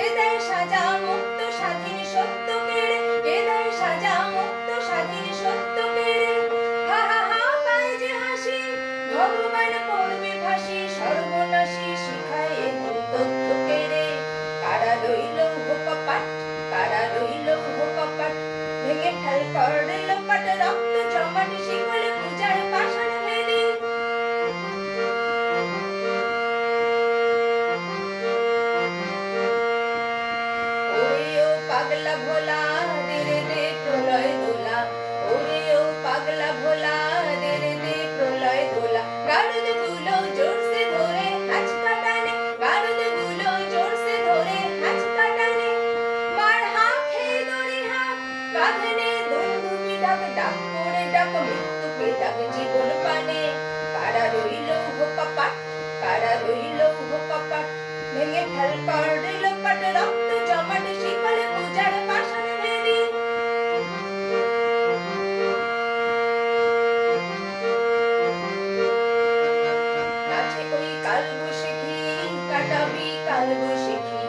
কে দেয় সাজা মুক্ত স্বাধীন সত্য কেড়ে, কে দেয় সাজা মুক্ত স্বাধীন সত্য কেড়ে। হা হা হা পায় যে হাসি, ভগবান পড়বে ফাঁসি, সর্বনাশী শিখায় এ ভুল তথ্য কেড়ে। কারা রইল কপাট, কারা রইল কপাট, ভেঙে ফেল করলে লোপাট, রক্ত জমাট শিকলে পূজার পাষাণ ভেদে। ওরে ও পাগলা ভোলা দে রে দে প্রলয় দোলা, ওরে ও পাগলা ভোলা দে রে দে প্রলয় দোলা। গারদ গুলো জোরসে ধরে হাঁচকা টানে, গারদ গুলো জোরসে ধরে হাঁচকা টানে। মার হা খেয়ে দড়ি হা, কাঁধে নে দুমদুমি ডাক, ডাক করে ডাক মৃত্যুকে ডাক জীবন পানে। কারা রইল কপাট, কারা রইল কপাট, ভেঙে ফেল করলে লোপাট, রক্ত জমাট শিকলে পূজার পাষাণ ভেদে। নাচে ওই কালবৈশাখী কাটাবি কালবৈশাখী,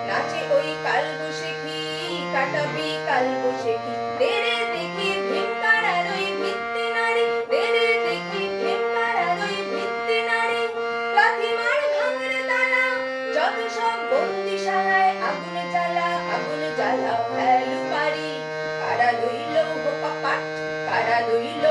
নাচে ওই কালবৈশাখী কাটাবি কালবৈশাখী। দেরে দেখি ভীমকার আর ওই ভিত্তি নারী, দেরে দেখি ভীমকার আর ওই ভিত্তি নারী। লাথি মার ভাঙরে তালা, যত সব বন্দিশালায় আগুন জ্বালা, আগুন জ্বালা ফেল পারি। কারা রইল কপাট, কারা রইল